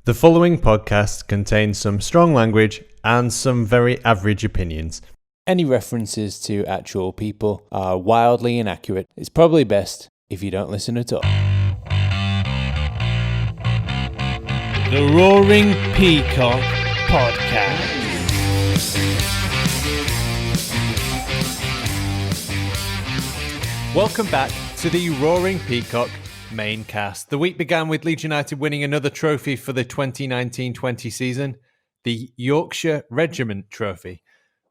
The following podcast contains some strong language and some very average opinions. Any references to actual people are wildly inaccurate. It's probably best if you don't listen at all. The Roaring Peacock Podcast. Welcome back to the Roaring Peacock Main Cast. The week began with Leeds United winning another trophy for the 2019-20 season, the Yorkshire Regiment Trophy.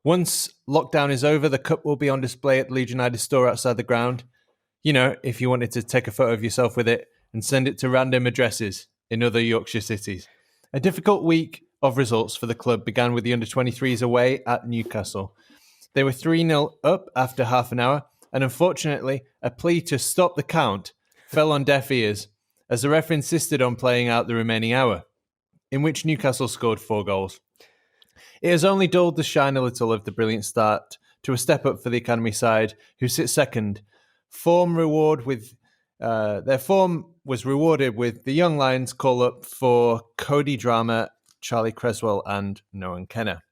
Once lockdown is over, the cup will be on display at the Leeds United store outside the ground. You know, if you wanted to take a photo of yourself with it and send it to random addresses in other Yorkshire cities. A difficult week of results for the club began with the under-23s away at Newcastle. They were 3-0 up after half an hour, and unfortunately, a plea to stop the count fell on deaf ears as the ref insisted on playing out the remaining hour, in which Newcastle scored 4 goals. It has only dulled the shine a little of the brilliant start to a step up for the academy side, who sit second. Their form was rewarded with the young Lions call up for Cody Drama, Charlie Creswell and Noah Kenner.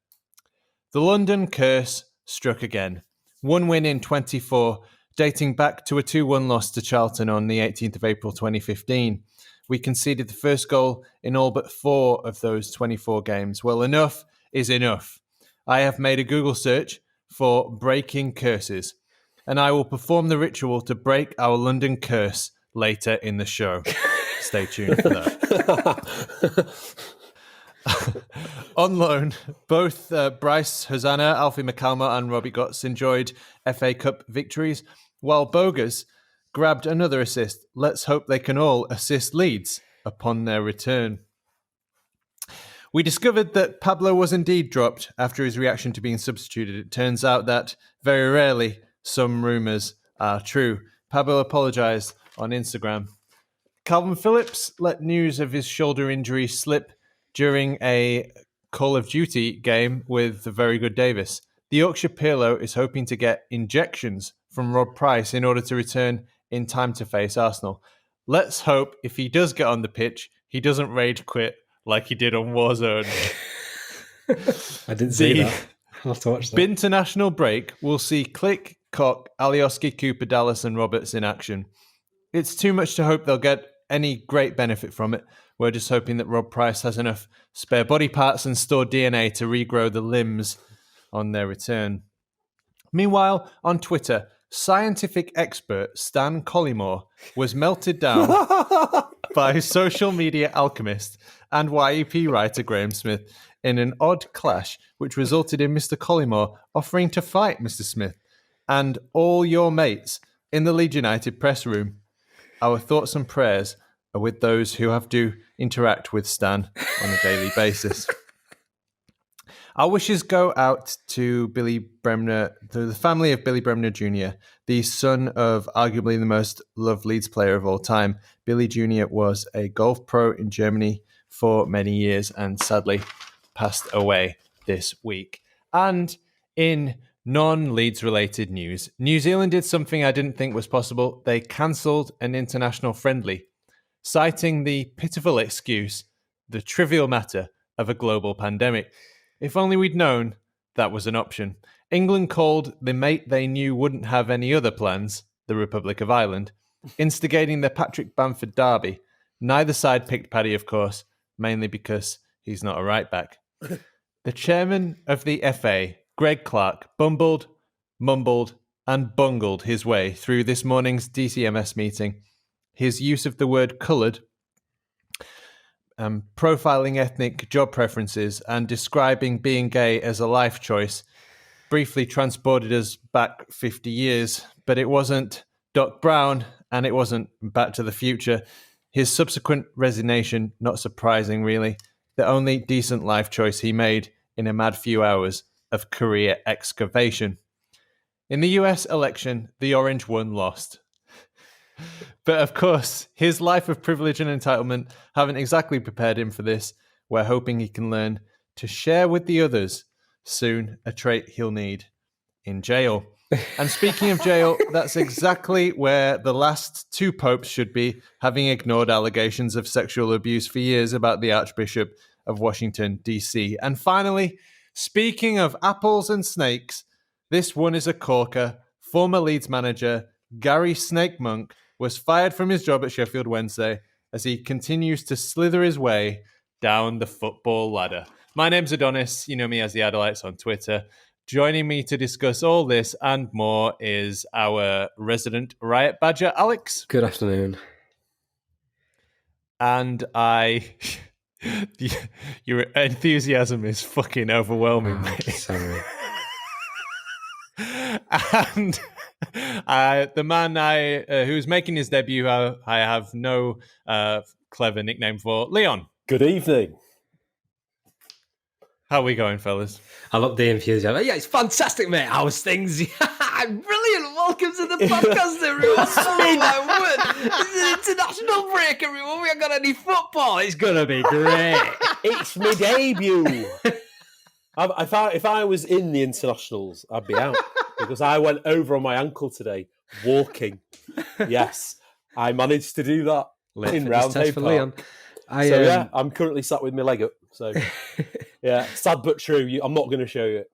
The London curse struck again. 1 win in 24, dating back to a 2-1 loss to Charlton on the 18th of April 2015. We conceded the first goal in all but 4 of those 24 games. Well, enough is enough. I have made a Google search for breaking curses, and I will perform the ritual to break our London curse later in the show. Stay tuned for that. On loan, both Bryce Hosanna, Alfie McCalmont and Robbie Gotts enjoyed FA Cup victories, while Bogus grabbed another assist. Let's hope they can all assist Leeds upon their return. We discovered that Pablo was indeed dropped after his reaction to being substituted. It turns out that, very rarely, some rumours are true. Pablo apologised on Instagram. Calvin Phillips let news of his shoulder injury slip during a Call of Duty game with the very good Davis. The Yorkshire Pirlo is hoping to get injections from Rob Price in order to return in time to face Arsenal. Let's hope if he does get on the pitch, he doesn't rage quit like he did on Warzone. I didn't see that. I'll have to watch that. The international break will see Click, Koch, Alioski, Cooper, Dallas and Roberts in action. It's too much to hope they'll get any great benefit from it. We're just hoping that Rob Price has enough spare body parts and stored DNA to regrow the limbs on their return. Meanwhile, on Twitter, scientific expert Stan Collymore was melted down by social media alchemist and YEP writer Graham Smith in an odd clash, which resulted in Mr. Collymore offering to fight Mr. Smith and all your mates in the Leeds United press room. Our thoughts and prayers are with those who have to interact with Stan on a daily basis. Our wishes go out to Billy Bremner, to the family of Billy Bremner Jr., the son of arguably the most loved Leeds player of all time. Billy Jr. was a golf pro in Germany for many years and sadly passed away this week. And in non-Leeds related news, New Zealand did something I didn't think was possible. They cancelled an international friendly, citing the pitiful excuse, the trivial matter of a global pandemic. If only we'd known that was an option. England called the mate they knew wouldn't have any other plans, the Republic of Ireland, instigating the Patrick Bamford derby. Neither side picked Paddy, of course, mainly because he's not a right back. The chairman of the FA, Greg Clark, bumbled, mumbled, and bungled his way through this morning's DCMS meeting. His use of the word coloured, profiling ethnic job preferences, and describing being gay as a life choice briefly transported us back 50 years, but it wasn't Doc Brown and it wasn't Back to the Future. His subsequent resignation, not surprising really, the only decent life choice he made in a mad few hours of career excavation. In the US election, the Orange one lost. But of course, his life of privilege and entitlement haven't exactly prepared him for this. We're hoping he can learn to share with the others soon, a trait he'll need in jail. And speaking of jail, that's exactly where the last two popes should be, having ignored allegations of sexual abuse for years about the Archbishop of Washington, D.C. And finally, speaking of apples and snakes, this one is a corker. Former Leeds manager Gary Snake Monk was fired from his job at Sheffield Wednesday as he continues to slither his way down the football ladder. My name's Adonis. You know me as the Adelites on Twitter. Joining me to discuss all this and more is our resident riot badger, Alex. Good afternoon. And your enthusiasm is fucking overwhelming, mate. Sorry. And the man who's making his debut, I have no clever nickname for, Leon. Good evening. How are we going, fellas? I love the enthusiasm. Yeah, it's fantastic, mate. How's things? Brilliant. Welcome to the podcast, everyone. Oh, my word. It's an international break, everyone. We haven't got any football. It's going to be great. It's my debut. If I was in the internationals, I'd be out because I went over on my ankle today walking. Yes, I managed to do that in Roundhay Park. Yeah, I'm currently sat with my leg up. So, yeah, sad but true. I'm not going to show you.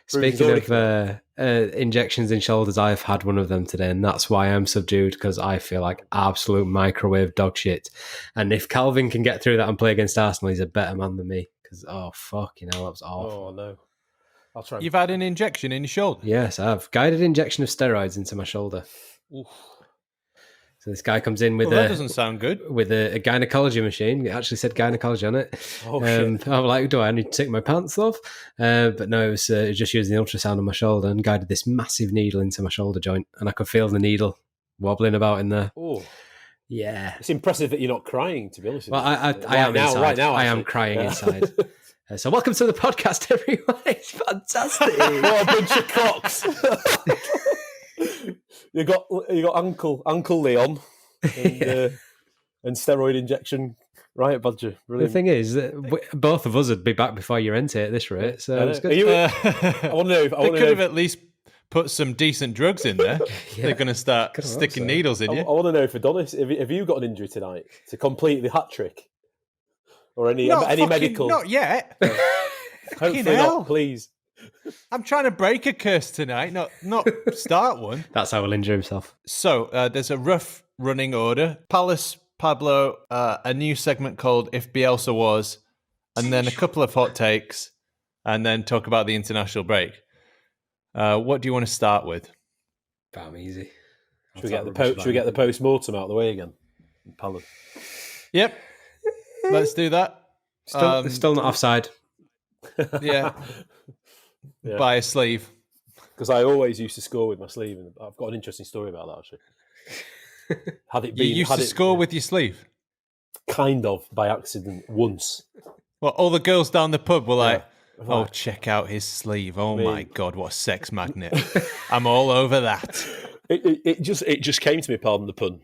Speaking of injections in shoulders, I've had one of them today, and that's why I'm subdued, because I feel like absolute microwave dog shit. And if Calvin can get through that and play against Arsenal, he's a better man than me. Because, oh, fucking hell, that was awful. Oh, no. I'll try. You've had an injection in your shoulder? Yes, I've. Guided injection of steroids into my shoulder. Oof. So this guy comes in with that doesn't sound good. With a gynecology machine. It actually said gynecology on it. Oh, shit. I'm like, do I need to take my pants off? But no, it was just using the ultrasound on my shoulder and guided this massive needle into my shoulder joint, and I could feel the needle wobbling about in there. Oh, yeah. It's impressive that you're not crying, to be honest. Well, I am inside. Right now, I am crying inside. So welcome to the podcast, everyone. It's fantastic. What a bunch of cocks. You got Uncle Leon and steroid injection riot badger. Brilliant. The thing is that both of us would be back before your end at this rate. So it's good. I want to know if they could have at least put some decent drugs in there. Yeah. They're going to start sticking needles in you. I want to know if Adonis, have you got an injury tonight to complete the hat trick, or any medical? Not yet. Hopefully not. Please. I'm trying to break a curse tonight, not start one. That's how he'll injure himself. So there's a rough running order. Palace, Pablo, a new segment called If Bielsa Was, and then a couple of hot takes, and then talk about the international break. What do you want to start with? Damn easy. Should we get the post-mortem out of the way again? Palace. Yep. Let's do that. Still not offside. Yeah. Yeah. By a sleeve. Because I always used to score with my sleeve, and I've got an interesting story about that, actually. You used to score with your sleeve? Kind of, by accident, once. Well, all the girls down the pub were like, oh, check out his sleeve. Oh, my God, what a sex magnet. I'm all over that. It just came to me, pardon the pun,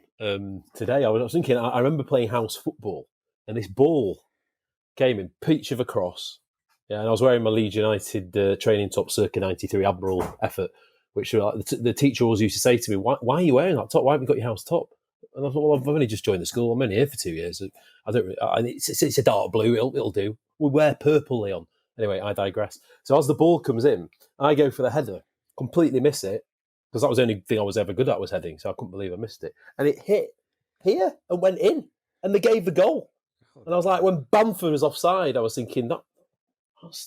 today. I was thinking, I remember playing house football, and this ball came in, peach of a cross. Yeah, and I was wearing my Leeds United training top circa 93 Admiral effort, which the teacher always used to say to me, why are you wearing that top? Why haven't you got your house top? And I thought, well, I've only just joined the school. I'm only here for 2 years. It's a dark blue. It'll do. We'll wear purple, Leon. Anyway, I digress. So as the ball comes in, I go for the header, completely miss it, because that was the only thing I was ever good at was heading, so I couldn't believe I missed it. And it hit here and went in, and they gave the goal. And I was like, when Bamford was offside, I was thinking,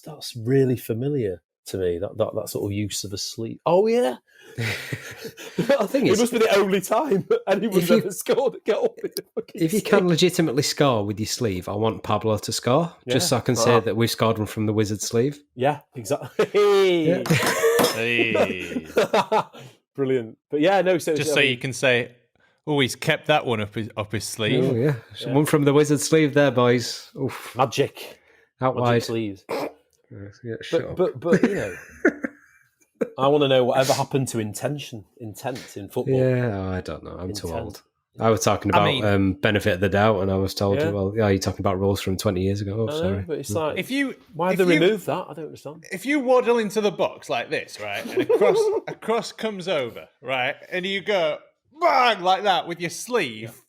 that's really familiar to me, that sort of use of a sleeve. Oh, yeah. I think it must be the only time anyone's ever scored a goal. If you can legitimately score with your sleeve, I want Pablo to score, just so I can say that we've scored one from the wizard sleeve. Yeah, exactly. Hey. Hey. Brilliant. But yeah, no. So you can say, oh, he's kept that one up his sleeve. Oh, yeah. One from the wizard sleeve there, boys. Oof. Magic. Out Magic wide. Sleeves. Yeah, but you know, I want to know whatever happened to intent in football. Yeah, I don't know. I'm too old. I was talking about mean- benefit of the doubt, and I was told, Yeah. well, yeah, you're talking about rules from 20 years ago. Oh, I know, sorry. but it's like, why if have they you- removed that? I don't understand. If you waddle into the box like this, right, and a cross comes over, right, and you go bang like that with your sleeve,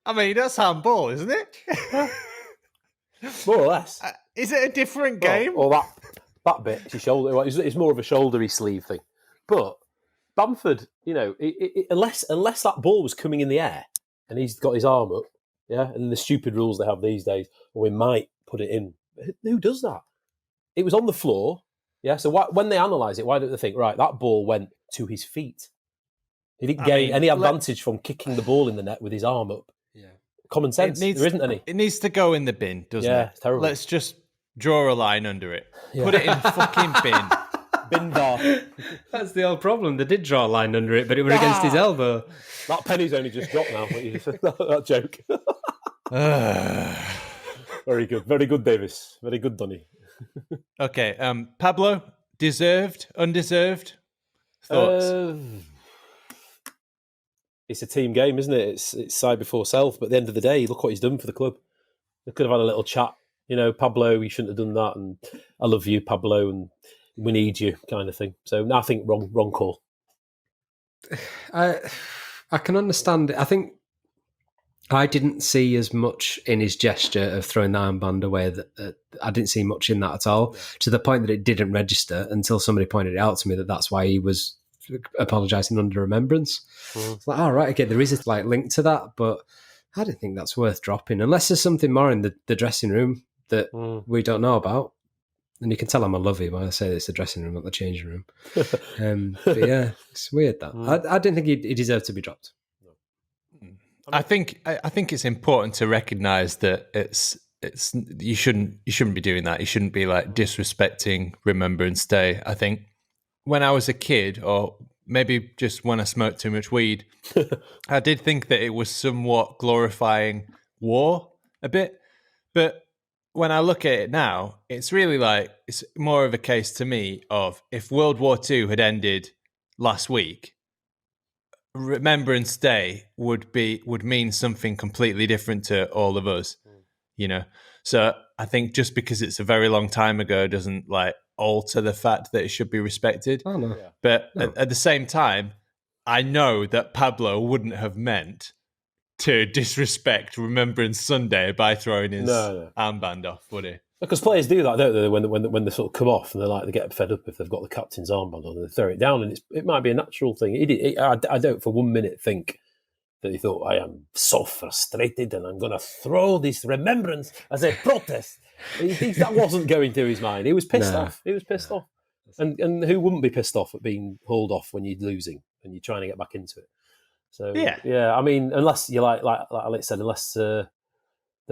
I mean, that's handball, isn't it? More or less. Is it a different game? Or that bit, it's your shoulder. It's more of a shouldery sleeve thing. But Bamford, unless that ball was coming in the air and he's got his arm up, and the stupid rules they have these days, we might put it in. Who does that? It was on the floor, So when they analyse it, why don't they think, right, that ball went to his feet? He didn't gain any advantage from kicking the ball in the net with his arm up. Yeah, common sense. There isn't any. It needs to go in the bin, doesn't it? Yeah, it's terrible. Let's just draw a line under it. Yeah. Put it in the fucking bin. Bin bar. That's the old problem. They did draw a line under it, but it was against his elbow. That penny's only just dropped now. That joke. Very good, Davis. Very good, Donny. Okay, Pablo, deserved, undeserved? Thoughts? It's a team game, isn't it? It's side before self. But at the end of the day, look what he's done for the club. They could have had a little chat. Pablo, you shouldn't have done that, and I love you, Pablo, and we need you, kind of thing. So I think wrong call. I can understand it. I think I didn't see as much in his gesture of throwing the armband away. That I didn't see much in that at all, to the point that it didn't register until somebody pointed it out to me that's why he was apologising under remembrance. It's like, right, okay, there is a link to that, but I don't think that's worth dropping unless there's something more in the dressing room that we don't know about. And you can tell I'm a lovey when I say it's the dressing room, not the changing room. But yeah, it's weird that. I didn't think he deserved to be dropped. I think it's important to recognise that it's you shouldn't be doing that. You shouldn't be disrespecting Remembrance Day. I think when I was a kid, or maybe just when I smoked too much weed, I did think that it was somewhat glorifying war a bit. But when I look at it now, it's really it's more of a case to me of if World War II had ended last week, Remembrance Day would mean something completely different to all of us, So I think just because it's a very long time ago doesn't alter the fact that it should be respected. Oh no! But at the same time, I know that Pablo wouldn't have meant to disrespect Remembrance Sunday by throwing his armband off, would he? Because players do that, don't they? When they sort of come off and they get fed up if they've got the captain's armband on, and they throw it down, and it might be a natural thing. I don't for 1 minute think that he thought, I am so frustrated and I'm going to throw this remembrance as a protest. He thinks that wasn't going through his mind. He was pissed off. He was pissed off. And who wouldn't be pissed off at being hauled off when you're losing and you're trying to get back into it? So yeah. I mean, unless you like Alex said, unless they've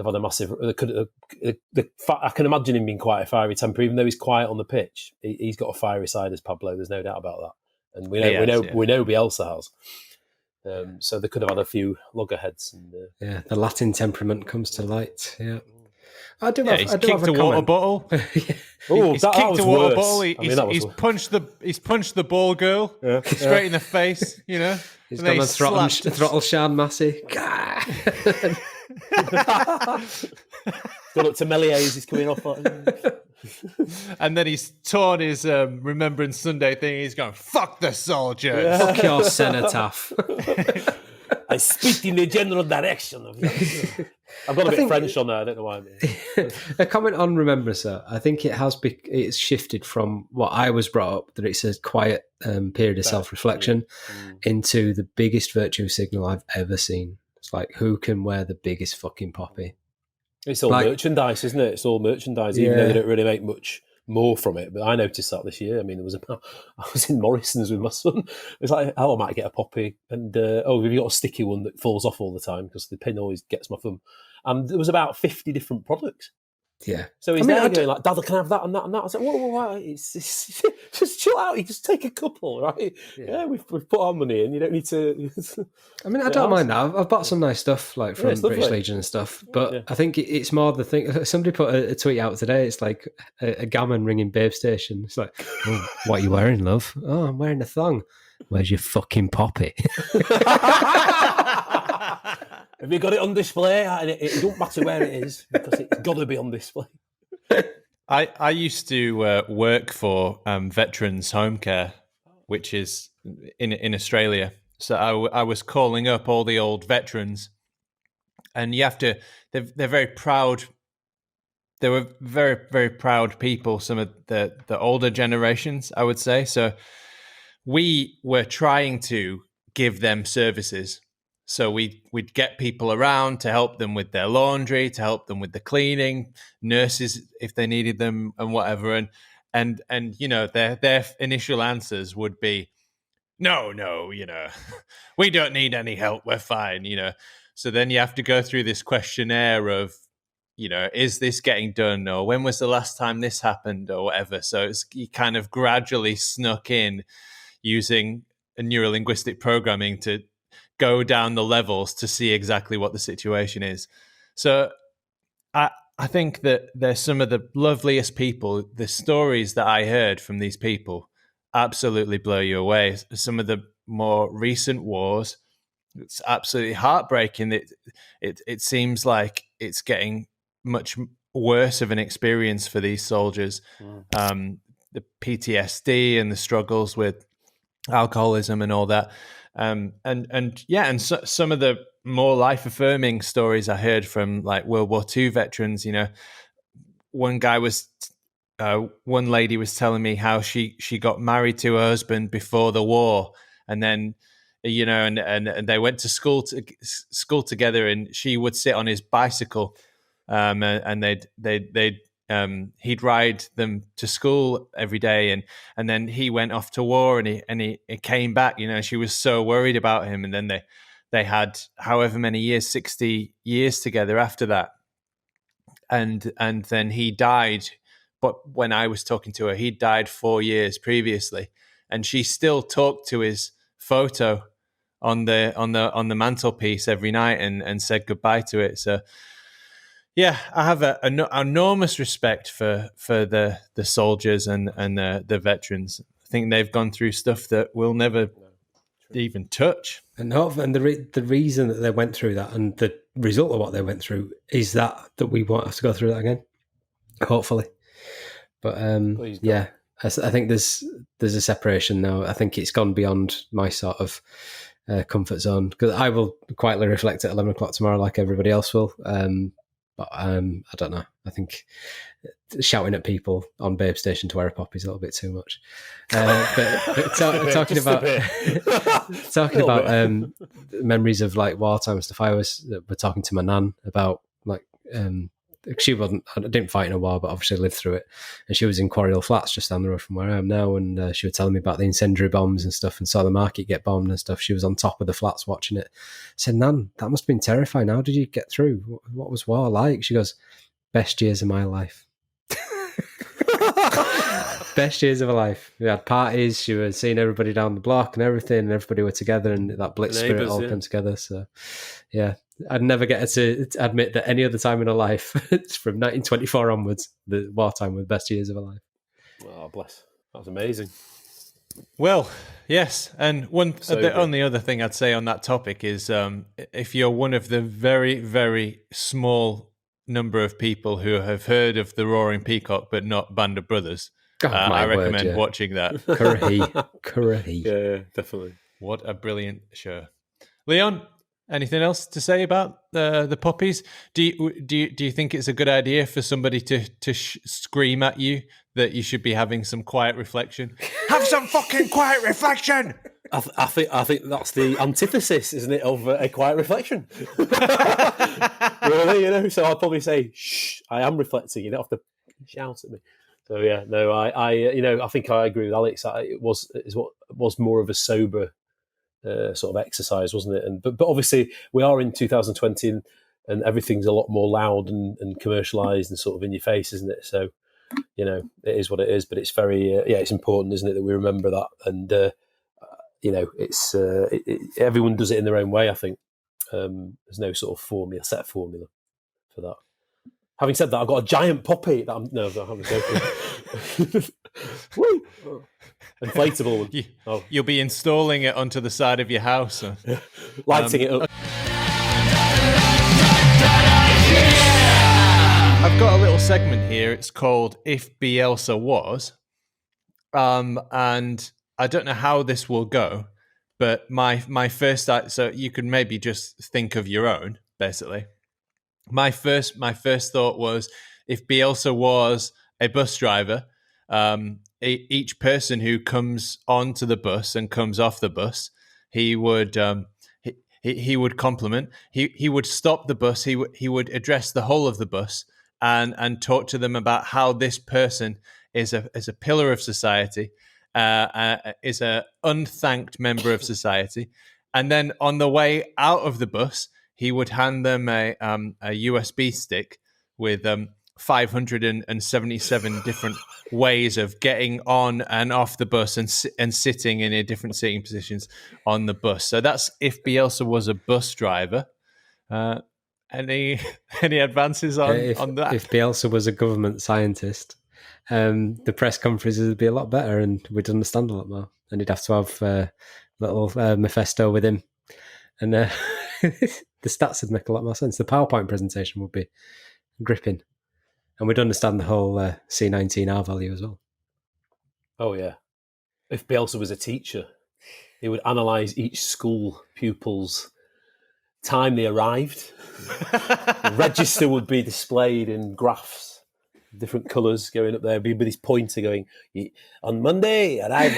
had a massive. I can imagine him being quite a fiery temper, even though he's quiet on the pitch. He's got a fiery side as Pablo. There's no doubt about that, and we know Bielsa has. So they could have had a few loggerheads. And, the Latin temperament comes to light. Yeah. He's kicked a water bottle. He's kicked a water bottle. He's punched the ball girl straight in the face. He's gone and throttle Sean Massey. Gone up to Melies. He's coming off. And then he's torn his Remembrance Sunday thing. He's going, "Fuck the soldiers! Yeah. Fuck your cenotaph." I spit in the general direction of you. I've got a bit French on there. I don't know why. A comment on Remembrance. I think it's shifted from what I was brought up, that it's a quiet period of self-reflection, into the biggest virtue signal I've ever seen. It's who can wear the biggest fucking poppy? It's all merchandise, isn't it? It's all merchandise, even though they don't really make much more from it. But I noticed that this year. I mean, I was in Morrison's with my son. It's I might get a poppy, and we've got a sticky one that falls off all the time because the pin always gets my thumb. And there was about 50 different products. Yeah. So he's going Dad, can I have that and that and that? I said, whoa, it's just chill out. You just take a couple, right? Yeah, we've put our money in. You don't need to. I mean, I don't mind that. I've bought some nice stuff from British Legion and stuff, but I think it's more the thing. Somebody put a tweet out today. It's a gammon ringing Babe Station. It's oh, what are you wearing, love? Oh, I'm wearing a thong. Where's your fucking poppy? Have you got it on display? It don't matter where it is because it's got to be on display. I used to work for Veterans Home Care, which is in Australia. So I was calling up all the old veterans, and you have to. They're very proud. They were very, very proud people. Some of the older generations, I would say. So we were trying to give them services. So we'd get people around to help them with their laundry, to help them with the cleaning, nurses if they needed them, and whatever. And you know, their initial answers would be, no, you know, we don't need any help. We're fine, you know. So then you have to go through this questionnaire of, you know, is this getting done, or when was the last time this happened, or whatever. So you kind of gradually snuck in using a neurolinguistic programming to go down the levels to see exactly what the situation is. So I think that they're some of the loveliest people. The stories that I heard from these people absolutely blow you away. Some of the more recent wars, it's absolutely heartbreaking. It seems like it's getting much worse of an experience for these soldiers. The PTSD and the struggles with alcoholism and all that. And so, some of the more life affirming stories I heard from like World War II veterans, you know, one lady was telling me how she got married to her husband before the war, and then, you know, and they went to school together, and she would sit on his bicycle, and he'd ride them to school every day, and then he went off to war, and he came back. You know, she was so worried about him, and then they had however many years, 60 years together after that, and then he died. But when I was talking to her, he died 4 years previously, and she still talked to his photo on the mantelpiece every night and said goodbye to it. So. Yeah, I have an enormous respect for the soldiers and the veterans. I think they've gone through stuff that we'll never even touch. And the reason that they went through that, and the result of what they went through, is that we won't have to go through that again, hopefully. But yeah, I think there's a separation now. I think it's gone beyond my sort of comfort zone, because I will quietly reflect at 11 o'clock tomorrow like everybody else will. But I don't know. I think shouting at people on Babe Station to wear a poppy is a little bit too much. But talking about memories of like wartime and stuff, we're talking to my nan about like I didn't fight in a war, but obviously lived through it. And she was in Quarry Hill Flats, just down the road from where I am now. And she was telling me about the incendiary bombs and stuff, and saw the market get bombed and stuff. She was on top of the flats watching it. I said, Nan, that must have been terrifying. How did you get through? What was war like? She goes, best years of my life. Best years of her life. We had parties. She was seeing everybody down the block and everything, and everybody were together, and that blitz spirit all came together. So, yeah. I'd never get her to admit that any other time in her life, from 1924 onwards, the wartime were the best years of her life. Oh, bless. That was amazing. Well, yes. And the only other thing I'd say on that topic is if you're one of the very, very small number of people who have heard of the Roaring Peacock but not Band of Brothers, I recommend watching that. Curry. Yeah, definitely. What a brilliant show. Leon, anything else to say about the poppies? Do you think it's a good idea for somebody to scream at you that you should be having some quiet reflection? Have some fucking quiet reflection! I think that's the antithesis, isn't it, of a quiet reflection? Really, you know. So I'd probably say, "Shh, I am reflecting. You don't have to shout at me." So yeah, no, I think I agree with Alex. It was more of a sober sort of exercise, wasn't it? But obviously we are in 2020 and everything's a lot more loud and commercialized and sort of in your face, isn't it? So, you know, it is what it is, but it's very, it's important, isn't it, that we remember that. And, you know, it's, everyone does it in their own way, I think. There's no sort of set formula for that. Having said that, I've got a giant poppy that I'm joking. Woo! Inflatable one. You'll be installing it onto the side of your house. Lighting it up. I've got a little segment here. It's called If Bielsa Was. And I don't know how this will go, but my first, so you could maybe just think of your own, basically. My first thought was, if Bielsa was a bus driver, each person who comes onto the bus and comes off the bus, he would he would compliment. He would stop the bus. He would address the whole of the bus and talk to them about how this person is a pillar of society, is a unthanked member of society, and then on the way out of the bus, he would hand them a USB stick with 577 different ways of getting on and off the bus and sitting in different sitting positions on the bus. So that's if Bielsa was a bus driver. Any advances on that? If Bielsa was a government scientist, the press conferences would be a lot better and we'd understand a lot more. And he'd have to have a little Mephisto with him. And the stats would make a lot more sense. The PowerPoint presentation would be gripping. And we'd understand the whole C19R value as well. Oh, yeah. If Bielsa was a teacher, he would analyse each school pupil's time they arrived. The register would be displayed in graphs, different colours going up there. Be with his pointer going, on Monday, arrive.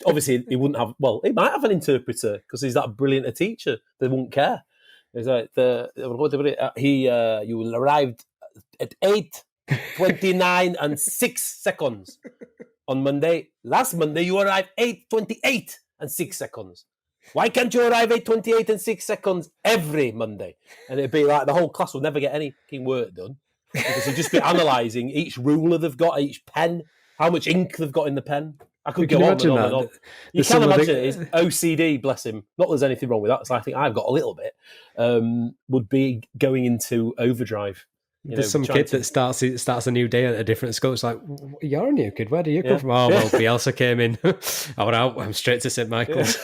Obviously, he wouldn't have, well, he might have an interpreter because he's that brilliant a teacher. They wouldn't care. It's like, you will arrive at 8:29 and 6 seconds on Monday. Last Monday, you arrived 8:28 and 6 seconds. Why can't you arrive 8:28 and 6 seconds every Monday? And it'd be like the whole class would never get any work done because they'd just be analysing each ruler they've got, each pen, how much ink they've got in the pen. I could go on and on and on. You can imagine it. His OCD, bless him. Not that there's anything wrong with that. So I think I've got a little bit. Would be going into overdrive. There's some kid that starts a new day at a different school. It's like, you're a new kid. Where do you come from? Oh, well, Bielsa came in. I'm straight to St. Michael's.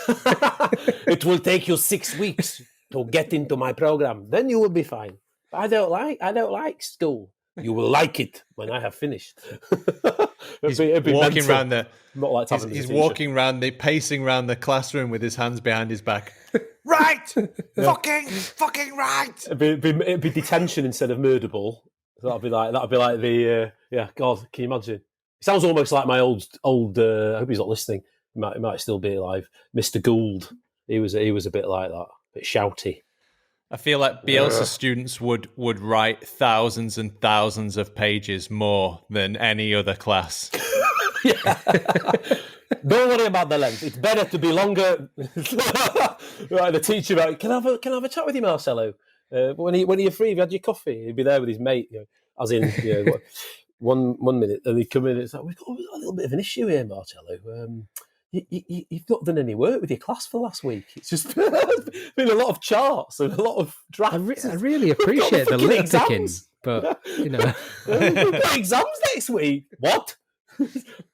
It will take you 6 weeks to get into my program. Then you will be fine. But I don't like school. You will like it when I have finished. He's walking around pacing around the classroom with his hands behind his back. Right, fucking right. It'd be detention instead of murder ball. That'd be like the God. Can you imagine? It sounds almost like my old. I hope he's not listening. He might still be alive. Mr. Gould. He was a bit like that, a bit shouty. I feel like Bielsa students would write thousands and thousands of pages more than any other class. Don't worry about the length. It's better to be longer. Right, the teacher, can I have a chat with you, Marcelo? When are you free? Have you had your coffee? He'd be there with his mate, as in, one minute, and he'd come in and it's like, we've got a little bit of an issue here, Marcelo. You've not done any work with your class for last week. It's just been a lot of charts and a lot of drafts. I really appreciate the lip picking, but we've got exams next week. What?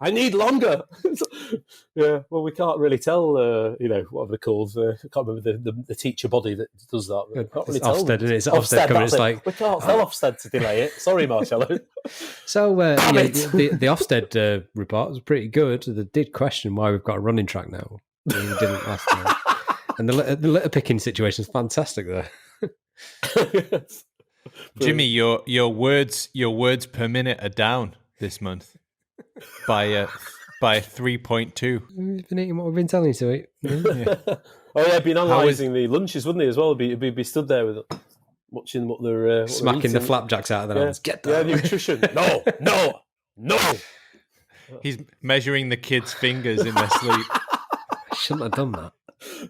I need longer. Yeah, well, we can't really tell. Whatever they're called. I can't remember the teacher body that does that. We can't really tell. Ofsted, it's Ofsted coming. It's like we can't tell Ofsted to delay it. Sorry, Marcello. So the Ofsted report was pretty good. They did question why we've got a running track now. We didn't last time. And the litter picking situation is fantastic there. Jimmy, your words per minute are down this month by 3.2. We've been eating what we've been telling you to eat. Yeah. Oh yeah, been analysing the lunches, wouldn't he, as well? Be stood there with watching what they're smacking the flapjacks out of their hands. Get that. Yeah, nutrition. No. He's measuring the kids' fingers in their sleep. I shouldn't have done that.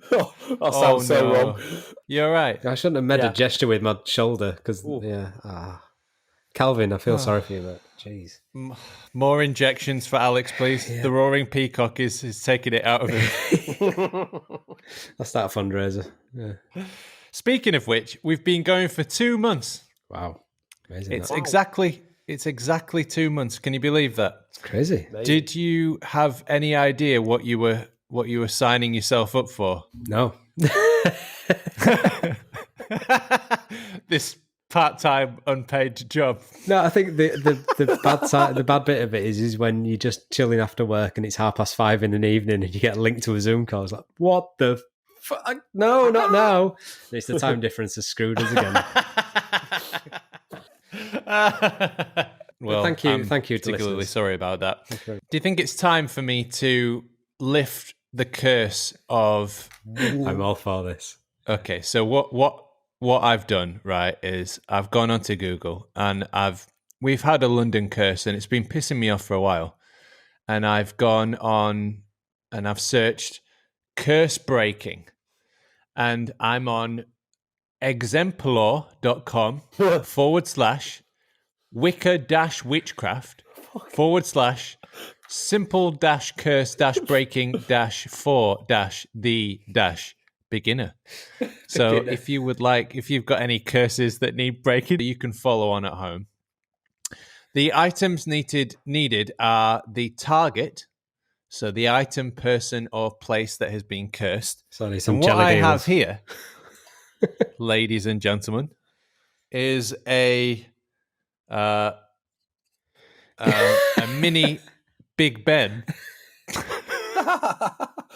That sounds so wrong. You're right. I shouldn't have made a gesture with my shoulder because Calvin, I feel sorry for you, mate. Jeez. More injections for Alex, please. Yeah. The Roaring Peacock is taking it out of him. That's that fundraiser. Yeah. Speaking of which, we've been going for 2 months. Wow. Amazing. It's exactly It's exactly 2 months. Can you believe that? It's crazy. Did you have any idea what you were signing yourself up for? No. This part-time unpaid job. No, I think the bad bit of it is when you're just chilling after work and it's 5:30 in the evening and you get linked to a Zoom call. It's like, what the fuck? No, not now. And it's the time difference that screwed us again. Well, thank you to particularly listeners. sorry about that. Do you think it's time for me to lift the curse of? I'm all for this. Okay, so what I've done, right, is I've gone onto Google and we've had a London curse and it's been pissing me off for a while. And I've gone on and I've searched curse breaking. And I'm on exemplar.com / Wicca-witchcraft / simple-curse-breaking-for-the-beginner. So if you've got any curses that need breaking, you can follow on at home. The items needed are the target, so the item, person, or place that has been cursed. Sorry, some and what jelly I gamers. have here, ladies and gentlemen, is a mini Big Ben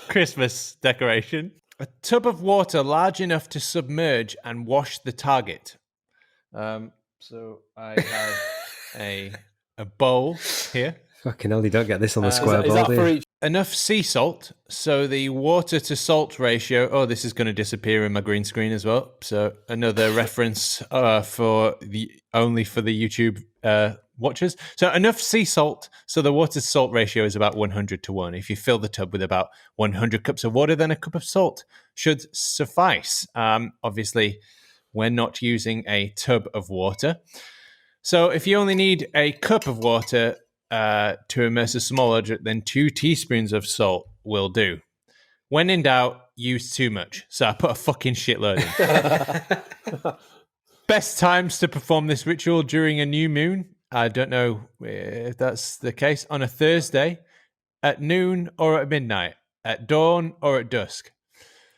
Christmas decoration. A tub of water large enough to submerge and wash the target. So I have a bowl here. Fucking hell, you don't get this on the square Is ball, that do for you? each? Enough sea salt, so the water to salt ratio. Oh, this is going to disappear in my green screen as well. So another reference for the YouTube watchers. So enough sea salt, so the water to salt ratio is about 100-1. If you fill the tub with about 100 cups of water, then a cup of salt should suffice. Obviously, we're not using a tub of water. So if you only need a cup of water to immerse a small object, then 2 teaspoons of salt will do. When in doubt, use too much. So I put a fucking shitload in. Best times to perform this ritual during a new moon. I don't know if that's the case. On a Thursday, at noon or at midnight, at dawn or at dusk.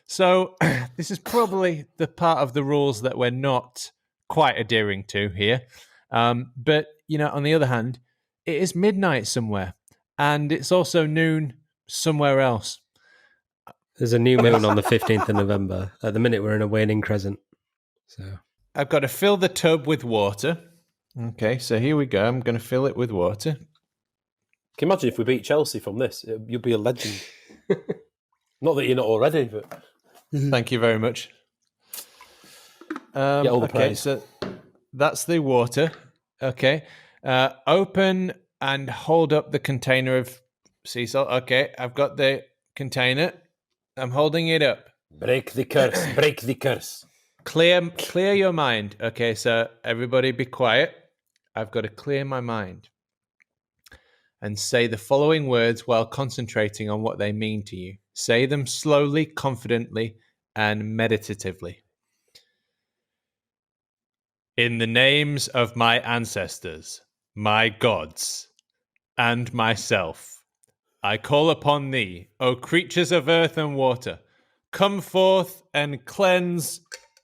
So this is probably the part of the rules that we're not quite adhering to here. But, on the other hand, it is midnight somewhere, and it's also noon somewhere else. There's a new moon on the 15th of November. At the minute, we're in a waning crescent. So I've got to fill the tub with water. Okay, so here we go. I'm going to fill it with water. Can you imagine if we beat Chelsea from this? You'll be a legend. Not that you're not already, but Thank you very much. Get all the praise. So that's the water. Okay. Open and hold up the container of sea salt. Okay, I've got the container. I'm holding it up. Break the curse. Break the curse. Clear your mind. Okay, so everybody be quiet. I've got to clear my mind and say the following words while concentrating on what they mean to you. Say them slowly, confidently, and meditatively. In the names of my ancestors, my gods, and myself, I call upon thee, O creatures of earth and water, come forth and cleanse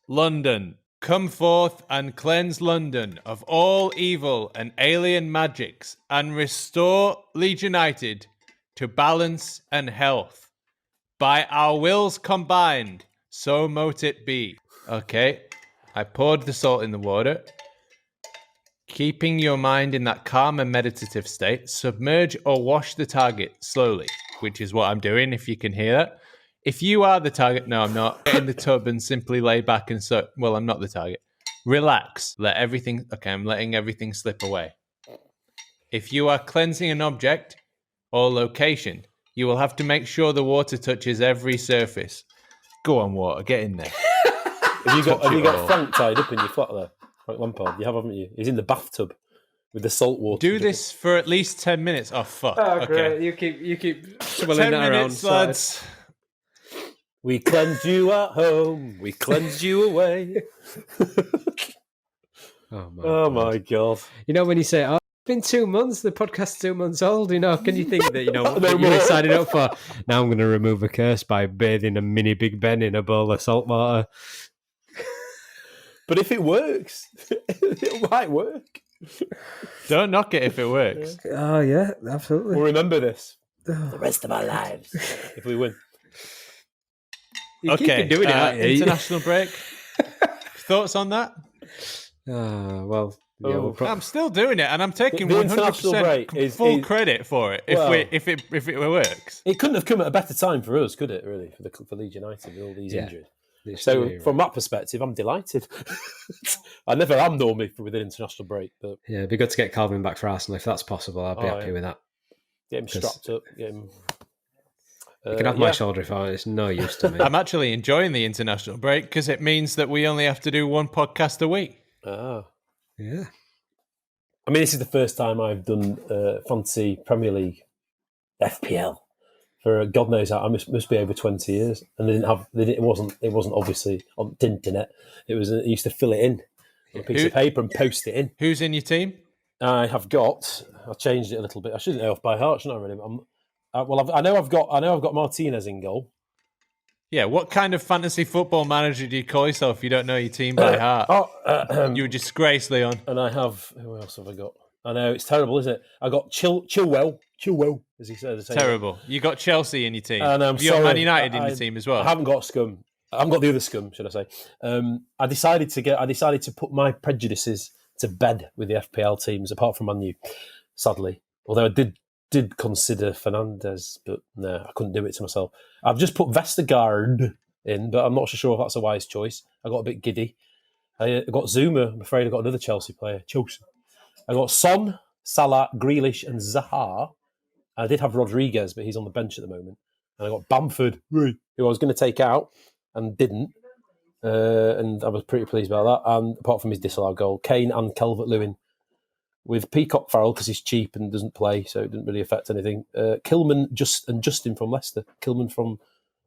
London. Come forth and cleanse London of all evil and alien magics and restore Leeds United to balance and health. By our wills combined, so mote it be. Okay, I poured the salt in the water. Keeping your mind in that calm and meditative state, submerge or wash the target slowly, which is what I'm doing, if you can hear that. If you are the target, no, I'm not. Get in the tub and simply lay back and well, I'm not the target. Relax. I'm letting everything slip away. If you are cleansing an object or location, you will have to make sure the water touches every surface. Go on, water, get in there. Have you got Frank tied up in your flat there? Frank Lampard, you have, haven't you? He's in the bathtub with the salt water. Do this for at least 10 minutes. Oh, fuck. Oh, okay. great. You keep swirling 10 that minutes, around. lads. We cleansed you at home. We cleansed you away. Oh Oh my God. You know when you say, been 2 months. The podcast's 2 months old. You know, can you think that No what more. you're signing up for? Now I'm going to remove a curse by bathing a mini Big Ben in a bowl of salt water. But if it works, it might work. Don't knock it if it works. Oh yeah, absolutely. We'll remember this the rest of our lives if we win. You Okay, keep doing it, aren't you? international break. Thoughts on that? Well, yeah, we'll I'm still doing it, and I'm taking The international 100% break full credit for it. Well- If it works, It couldn't have come at a better time for us, could it? Really, for Leeds United with all these Yeah. injuries. It's So really from that perspective, I'm delighted. I never am normally with an international break, but yeah, it'd be good to get Calvin back for Arsenal if that's possible. I'd be Oh, happy yeah. with that. get him 'Cause- strapped up. Get him. You can have my shoulder if I want. It's no use to me. I'm actually enjoying the international break because it means that we only have to do one podcast a week. Ah. Yeah. I mean, this is the first time I've done fantasy Premier League FPL for God knows how. I must be over 20 years, and it wasn't obviously on the internet. It was I used to fill it in on a piece of paper and post it in. Who's in your team? I changed it a little bit. I shouldn't know off by heart, shouldn't I? Really? I know I've got Martinez in goal. Yeah, what kind of fantasy football manager do you call yourself if you don't know your team by heart? You disgrace, Leon. And I have who else have I got? I know it's terrible, isn't it? I got Chilwell, as he says. Terrible. You got Chelsea in your team. And I'm Have you got sorry, Man United in your team as well? I haven't got Scum. I haven't got the other Scum, should I say? I decided to put my prejudices to bed with the FPL teams, apart from Man U, sadly. Although I did consider Fernandes, but no, I couldn't do it to myself. I've just put Vestergaard in, but I'm not so sure if that's a wise choice. I got a bit giddy. I got Zuma. I'm afraid I got another Chelsea player. Chelsea. I got Son, Salah, Grealish, and Zaha. I did have Rodriguez, but he's on the bench at the moment. And I got Bamford, who I was going to take out and didn't. And I was pretty pleased about that. And apart from his disallowed goal, Kane and Calvert-Lewin. With Peacock Farrell, because he's cheap and doesn't play, so it didn't really affect anything. Kilman and Justin from Leicester. Kilman from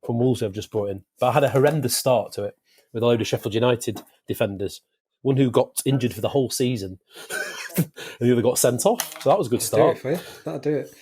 Wolves I've just brought in. But I had a horrendous start to it with a load of Sheffield United defenders. One who got injured for the whole season. And the other got sent off. So that was a good start. That'll do it.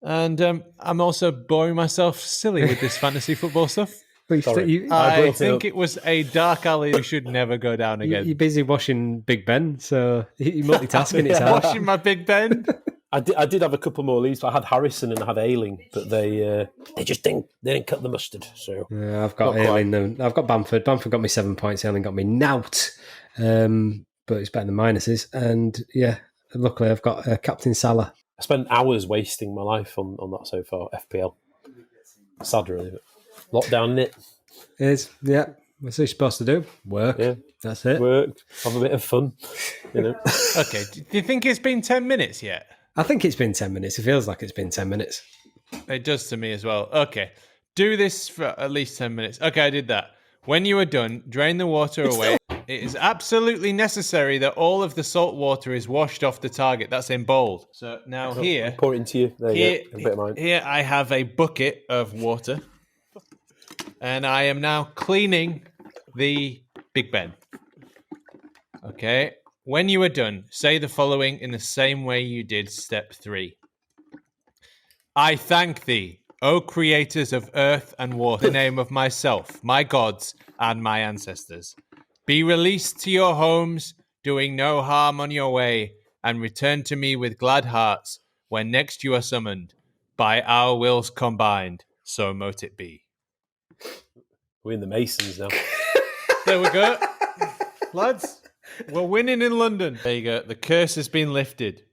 And I'm also boring myself silly with this fantasy football stuff. Sorry. I think it was a dark alley we should never go down again. You're busy washing Big Ben, so you're multitasking. It's hard. Washing my Big Ben. I did have a couple more leads, but I had Harrison and I had Ailing, but they just didn't cut the mustard. So Yeah, I've got Not quite. Ailing. I've got Bamford. Bamford got me 7 points. Ailing got me nout. But it's better than minuses. And yeah, luckily I've got Captain Salah. I spent hours wasting my life on that so far. FPL, sad really. But lockdown in it. Yeah. What's he supposed to do? Work. Yeah. That's it. Work, have a bit of fun, you know. Okay, do you think it's been 10 minutes yet? I think it's been 10 minutes. It feels like it's been 10 minutes. It does to me as well. Okay, do this for at least 10 minutes. Okay, I did that. When you are done, drain the water away. It is absolutely necessary that all of the salt water is washed off the target. That's in bold. So now here, Pour it into you. There you go. A bit of mine. here I have a bucket of water. And I am now cleaning the Big Ben. Okay. When you are done, say the following in the same way you did step 3. I thank thee, O creators of earth and water, in the name of myself, my gods, and my ancestors. Be released to your homes, doing no harm on your way, and return to me with glad hearts when next you are summoned. By our wills combined, so mote it be. We're in the Masons now. There we go. Lads, we're winning in London. There you go. The curse has been lifted.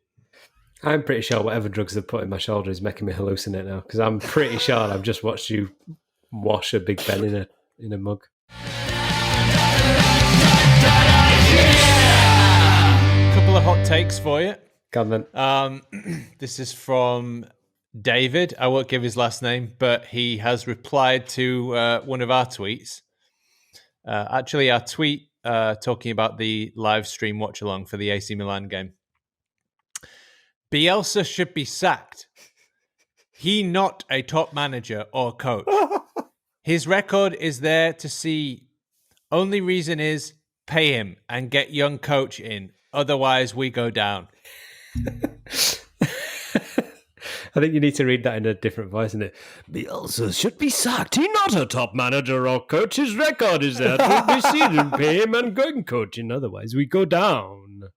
I'm pretty sure whatever drugs they've put in my shoulder is making me hallucinate now, because I'm pretty sure I've just watched you wash a Big Ben in a mug. Couple of hot takes for you. God, man. This is from David. I won't give his last name, but he has replied to one of our tweets. Actually, our tweet talking about the live stream watch along for the AC Milan game. Bielsa should be sacked. He not a top manager or coach. His record is there to see. Only reason is pay him and get young coach in. Otherwise, we go down. I think you need to read that in a different voice, isn't it? Bielsa should be sacked. He's not a top manager or coach. His record is there to be seen and pay him and going coaching. Otherwise, we go down.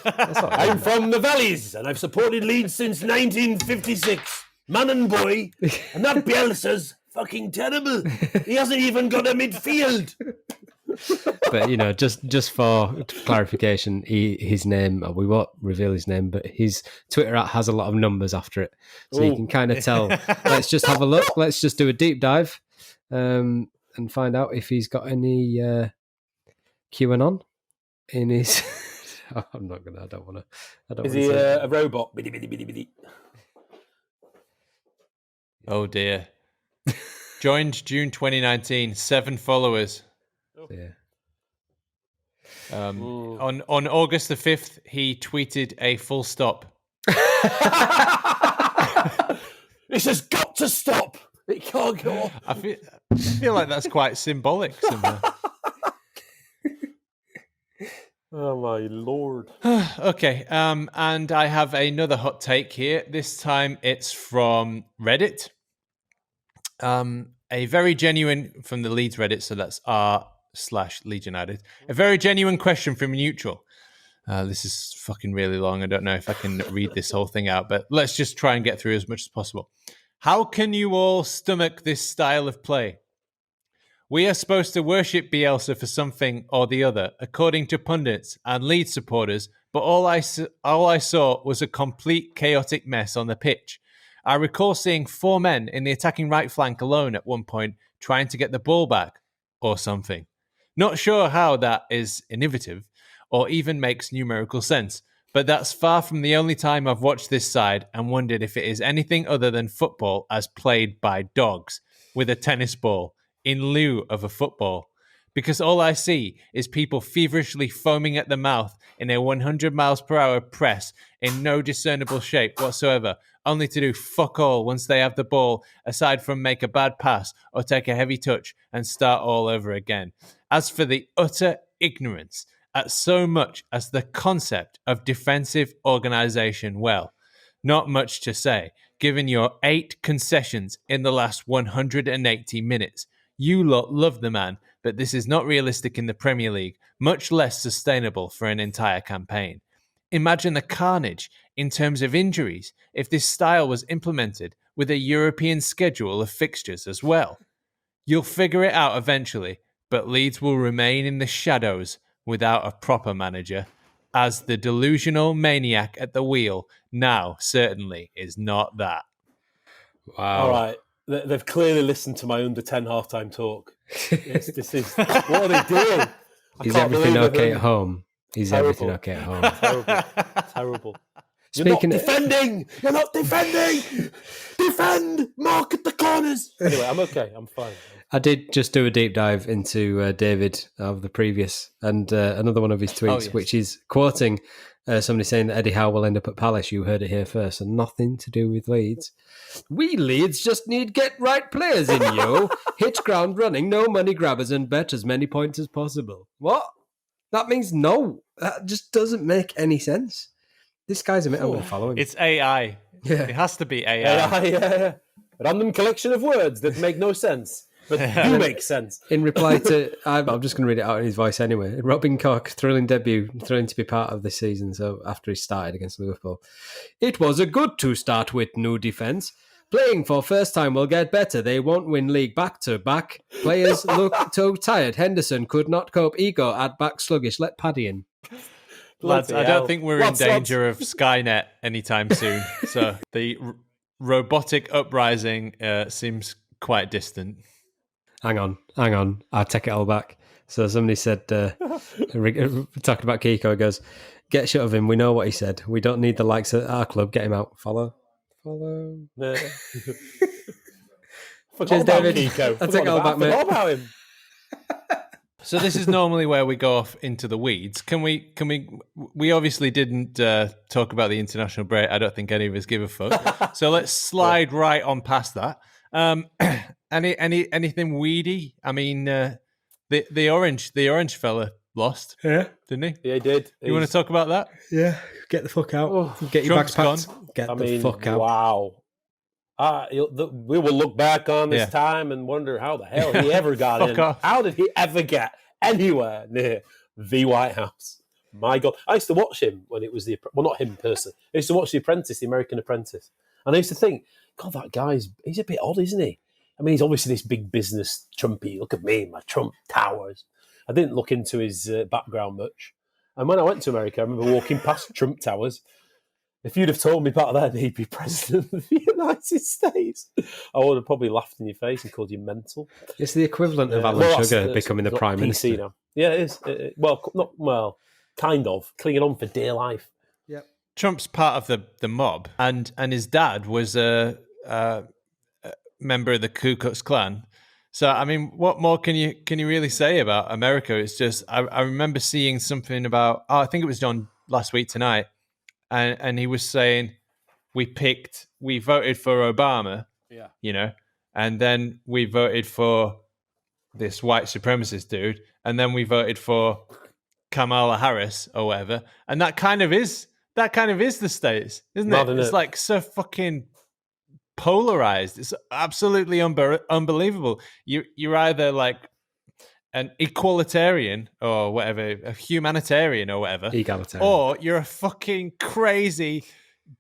I'm from the valleys, and I've supported Leeds since 1956. Man and boy, and that Bielsa's fucking terrible. He hasn't even got a midfield. But just for clarification, his name, we won't reveal his name, but his Twitter has a lot of numbers after it, so you can kind of tell. Let's just have a look. Let's just do a deep dive, and find out if he's got any QAnon in his. I'm not gonna. I don't want to. Is he a robot? Biddy, biddy, biddy, biddy. Oh dear. Joined June 2019, 7 followers. Yeah. On August the 5th, he tweeted a full stop. This has got to stop. It can't go on. I feel like that's quite symbolic somehow. Oh my lord. Okay, and I have another hot take here. This time it's from Reddit. A very genuine, from the Leeds Reddit, so that's r/Leeds United. A very genuine question from Neutral. This is fucking really long. I don't know if I can read this whole thing out, but let's just try and get through as much as possible. How can you all stomach this style of play? We are supposed to worship Bielsa for something or the other, according to pundits and Leeds supporters, but all I saw was a complete chaotic mess on the pitch. I recall seeing 4 men in the attacking right flank alone at one point trying to get the ball back or something. Not sure how that is innovative or even makes numerical sense, but that's far from the only time I've watched this side and wondered if it is anything other than football as played by dogs with a tennis ball in lieu of a football. Because all I see is people feverishly foaming at the mouth in a 100 miles per hour press in no discernible shape whatsoever, only to do fuck all once they have the ball, aside from make a bad pass or take a heavy touch and start all over again. As for the utter ignorance at so much as the concept of defensive organisation, well, not much to say, given your 8 concessions in the last 180 minutes. You lot love the man, but this is not realistic in the Premier League, much less sustainable for an entire campaign. Imagine the carnage in terms of injuries if this style was implemented with a European schedule of fixtures as well. You'll figure it out eventually, but Leeds will remain in the shadows without a proper manager, as the delusional maniac at the wheel now certainly is not that. Wow. All right. They've clearly listened to my under 10 halftime talk. This is what are they doing? Is everything okay at home? Is everything okay at home? Terrible. Speaking You're not defending. You're not defending. Defend. Mark at the corners. Anyway, I'm okay. I'm fine. I did just do a deep dive into David of the previous and another one of his tweets, which is quoting somebody saying that Eddie Howe will end up at Palace. You heard it here first, and nothing to do with Leeds. We Leeds just need get right players in, yo. Hit ground running, no money grabbers, and bet as many points as possible. What? That means no. That just doesn't make any sense. This guy's a bit. I'm going to follow him. It's AI. Yeah. It has to be AI. Yeah. Random collection of words that make no sense, but do make sense. In reply to, I'm just going to read it out in his voice anyway. Robin Koch, thrilling debut, thrilling to be part of this season. So after he started against Liverpool, it was a good to start with new defence. Playing for first time will get better. They won't win league back to back. Players look too tired. Henderson could not cope. Ego at back sluggish. Let Paddy in. Lads, I don't think we're in danger of Skynet anytime soon. So the robotic uprising seems quite distant. Hang on. I'll take it all back. So somebody said, talking about Kiko, goes, get shut of him. We know what he said. We don't need the likes of our club. Get him out. Follow. Cheers, David. Kiko. I'll take it all back, mate. Forgot about him. So this is normally where we go off into the weeds. Can we obviously didn't talk about the international break. I don't think any of us give a fuck. So let's slide right on past that. Anything weedy? I mean, the orange fella lost, Yeah. didn't he? Yeah, he did. You want to talk about that? Yeah. Get the fuck out. Oh, Get your Trump's bags packed. Get the fuck out. Wow. We will look back on this time and wonder how the hell he ever got in. Off. How did he ever get anywhere near the White House? My God. I used to watch him when it was not him personally. I used to watch The Apprentice, The American Apprentice. And I used to think, God, that he's a bit odd, isn't he? I mean, he's obviously this big business Trumpy. Look at me, my Trump towers. I didn't look into his background much. And when I went to America, I remember walking past Trump towers. If you'd have told me back then he'd be president of the United States, I would have probably laughed in your face and called you mental. It's the equivalent of Alan Sugar becoming the Prime Minister. Now. Yeah, it is. Kind of. Clinging on for dear life. Yep. Trump's part of the mob, and his dad was a member of the Ku Klux Klan. So, I mean, what more can you really say about America? It's just, I remember seeing something about, I think it was John last week tonight, and he was saying we voted for Obama, and then we voted for this white supremacist dude, and then we voted for Kamala Harris or whatever, and that kind of is the States, isn't it? It's like so fucking polarized. It's absolutely unbelievable. You're either like an equalitarian or whatever, a humanitarian or whatever, egalitarian, or you're a fucking crazy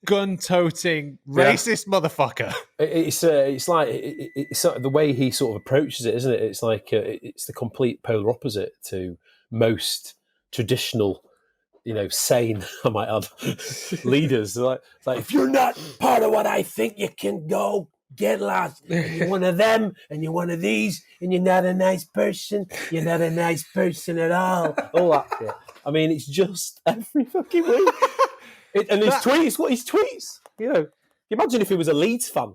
gun-toting racist motherfucker. It's like the way he sort of approaches it, isn't it? It's like it's the complete polar opposite to most traditional, sane, I might add, leaders. It's like, if you're not part of what I think, you can go get lost. You're one of them, and you're one of these, and you're not a nice person. You're not a nice person at all. All that shit. I mean, it's just every fucking week. And his tweets, what his tweets, imagine if he was a Leeds fan.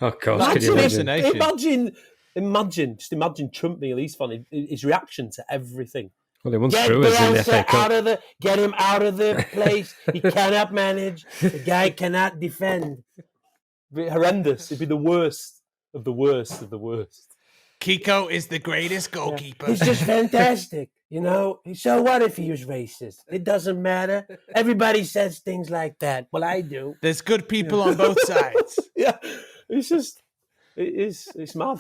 Oh, God, could you imagine? Imagine Trump being a Leeds fan, his reaction to everything. Well, he once threw us in the FA Cup. Get him out of the place. He cannot manage. The guy cannot defend. It'd be horrendous. It'd be the worst of the worst of the worst. Kiko is the greatest goalkeeper. He's just fantastic. So what if he was racist? It doesn't matter. Everybody says things like that. Well, I do. There's good people on both sides. Yeah, it's mad.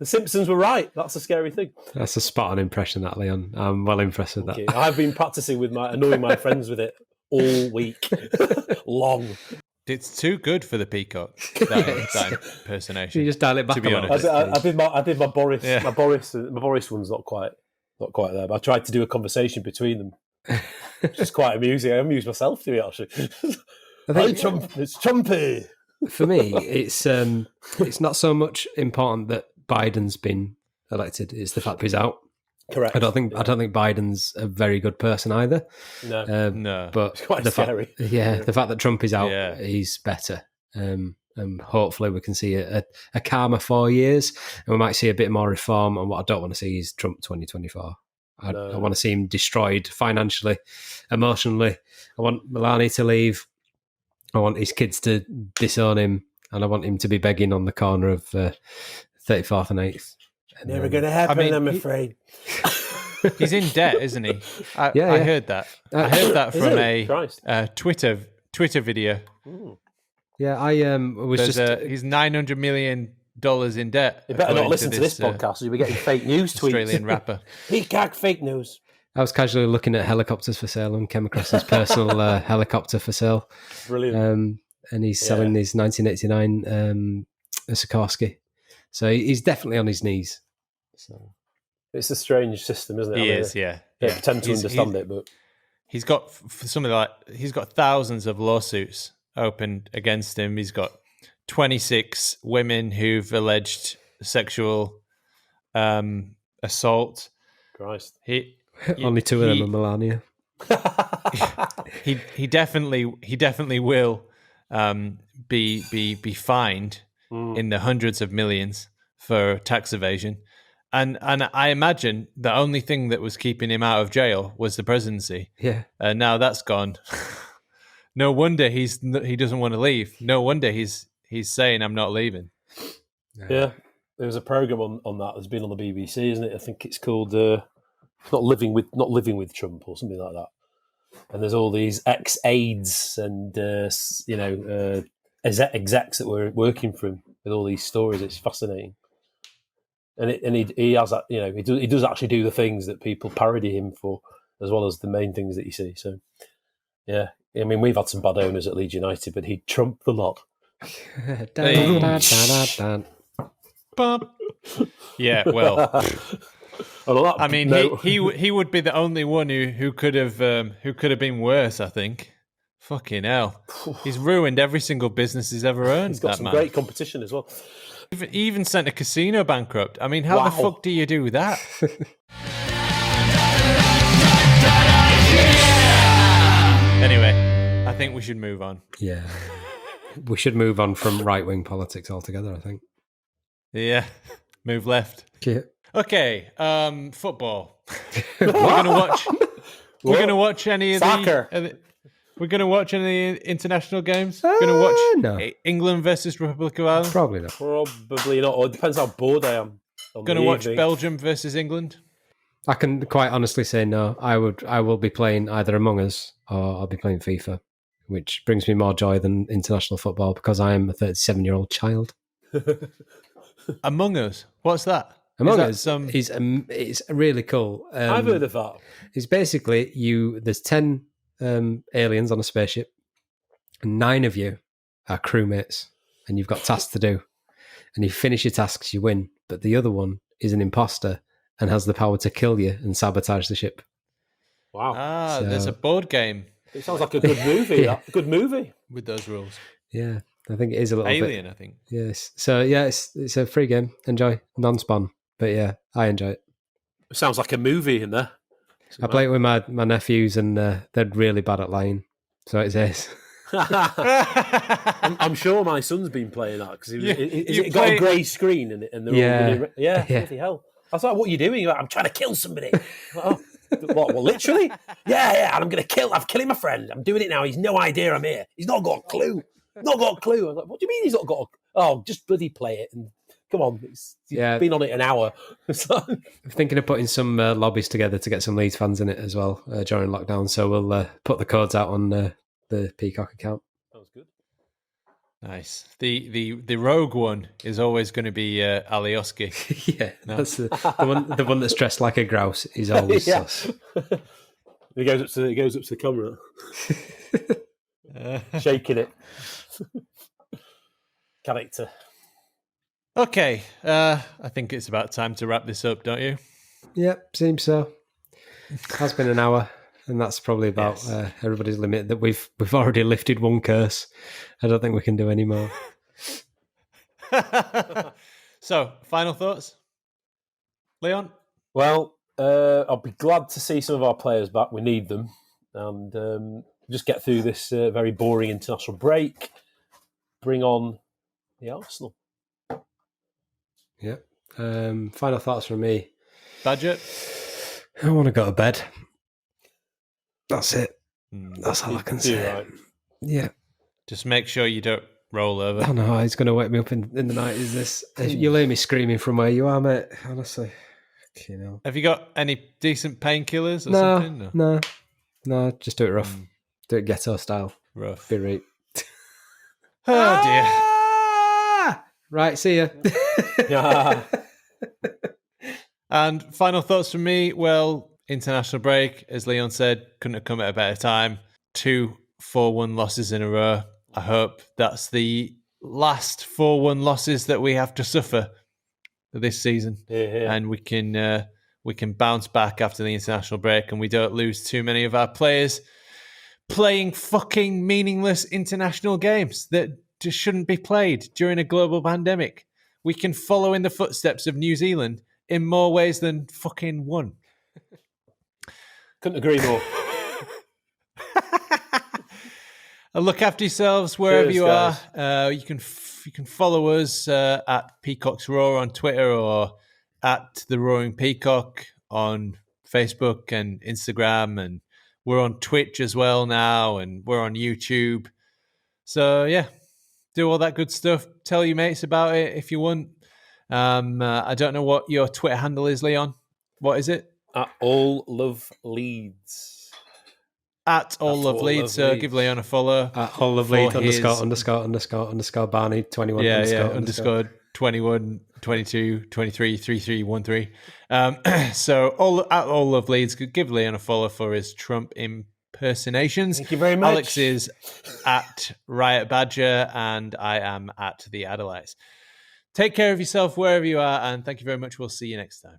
The Simpsons were right. That's a scary thing. That's a spot on impression, that, Leon. I'm well impressed with that. I've been practicing with annoying my friends with it all week long. It's too good for the Peacock, that impersonation. You just dial it back. To be honest, I did my Boris. Yeah. My Boris one's not quite there. But I tried to do a conversation between them, which is quite amusing. I amused myself doing it, actually. It's Trumpy. For me, it's not so much important that Biden's been elected; it's the fact that he's out. Correct. I don't think Biden's a very good person either. No. But it's quite scary. The fact that Trump is out, he's better. And hopefully we can see a calmer 4 years, and we might see a bit more reform. And what I don't want to see is Trump 2024. I want to see him destroyed financially, emotionally. I want Melania to leave. I want his kids to disown him, and I want him to be begging on the corner of 34th and 8th. Never going to happen, I'm afraid. He's in debt, isn't he? I heard that. I heard that from a Twitter video. Ooh. Yeah, I was he's $900 million in debt. You better not listen to this podcast, or you'll be getting fake news tweets. Australian rapper. Peacock fake news. I was casually looking at helicopters for sale and came across his personal helicopter for sale. Brilliant. And he's selling his 1989 Sikorsky. So he's definitely on his knees. So it's a strange system, isn't it? He is, yeah. They pretend to understand it, but he's got he's got thousands of lawsuits opened against him. He's got 26 women who've alleged sexual assault. Christ. Only two of them are Melania. he definitely will be fined in the hundreds of millions for tax evasion. And I imagine the only thing that was keeping him out of jail was the presidency. Yeah. And now that's gone. No wonder he doesn't want to leave. No wonder he's saying I'm not leaving. Yeah. There was a program on that that's been on the BBC, isn't it? I think it's called not living with Trump or something like that. And there's all these ex-aides and execs that were working for him with all these stories. It's fascinating, and he has that. He does actually do the things that people parody him for, as well as the main things that you see. So, yeah, I mean, we've had some bad owners at Leeds United, but he trumped the lot. Yeah, well, I mean, no. he would be the only one who could have been worse. I think. Fucking hell, he's ruined every single business he's ever earned. He's got some great competition as well. He even sent a casino bankrupt. I mean, how the fuck do you do that? Anyway, I think we should move on. Yeah. We should move on from right-wing politics altogether, I think. Yeah, move left. Yeah. Okay, football. We're gonna watch any of Soccer. We're gonna watch any international games. We're gonna watch England versus Republic of Ireland. Probably not. Probably not. Or it depends how bored I am. Gonna watch Belgium versus England. I can quite honestly say no. I will be playing either Among Us or I'll be playing FIFA, which brings me more joy than international football because I am a 37-year-old child. Among Us, what's that? Among Us it's really cool. I've heard of that. It's basically there's 10 aliens on a spaceship, and 9 of you are crewmates, and you've got tasks to do. And if you finish your tasks, you win. But the other one is an imposter and has the power to kill you and sabotage the ship. Wow. There's a board game. It sounds like a good movie. Yeah. A good movie. With those rules. Yeah, I think it is a little Alien, bit. I think. Yes. So, yeah, it's a free game. Enjoy. Non-spawn. But, yeah, I enjoy it. It sounds like a movie in there. I play it with my nephews, and they're really bad at lying. So it's ace. I'm sure my son's been playing that because it got a grey screen and they're all bloody hell. I was like, "What are you doing?" Like, I'm trying to kill somebody. Like, oh, what? Well, literally? Yeah. And I'm killing my friend. I'm doing it now. He's no idea I'm here. He's not got a clue. Not got a clue. I was like, "What do you mean he's not got? Just bloody play it and come on." You've been on it an hour. I'm thinking of putting some lobbies together to get some Leeds fans in it as well during lockdown. So we'll put the codes out on the Peacock account. Sounds good. Nice. The rogue one is always going to be Alioski. Yeah, that's the one that's dressed like a grouse. He's always sus. He goes up to the camera, shaking it. Character. Okay, I think it's about time to wrap this up, don't you? Yep, seems so. Has been an hour, and that's probably about everybody's limit. That we've already lifted one curse. I don't think we can do any more. So, final thoughts, Leon? Well, I'll be glad to see some of our players back. We need them, and just get through this very boring international break. Bring on the Arsenal. Yeah. Final thoughts from me. Budget? I want to go to bed. That's it. That's all I can say. Right. Yeah. Just make sure you don't roll over. I know, he's going to wake me up in the night. Is this? You'll hear me screaming from where you are, mate. Honestly. Have you got any decent painkillers or something? No. Just do it rough. Do it ghetto style. Rough. Be right. Oh, dear. Right, see ya. And final thoughts from me. Well, international break, as Leon said, couldn't have come at a better time. 2 4-1 losses in a row. I hope that's the last 4-1 losses that we have to suffer this season. Yeah. And we can bounce back after the international break and we don't lose too many of our players playing fucking meaningless international games that just shouldn't be played during a global pandemic. We can follow in the footsteps of New Zealand in more ways than fucking one. Couldn't agree more. Look after yourselves wherever Cheers, you guys. are. You can follow us at Peacock's Roar on Twitter or at the Roaring Peacock on Facebook and Instagram, and we're on Twitch as well now, and we're on YouTube. So yeah, do all that good stuff. Tell your mates about it if you want. I don't know what your Twitter handle is, Leon. What is it? At All Love Leeds. At All Love Leeds. So give Leon a follow. At All Love Leeds __ Barney 21 underscore 21, 22, 23, 33, 13. So at All Love Leeds, give Leon a follow for his Trump impersonations. Thank you very much. Alex is at Riot Badger, and I am at The Adelites. Take care of yourself wherever you are, and thank you very much. We'll see you next time.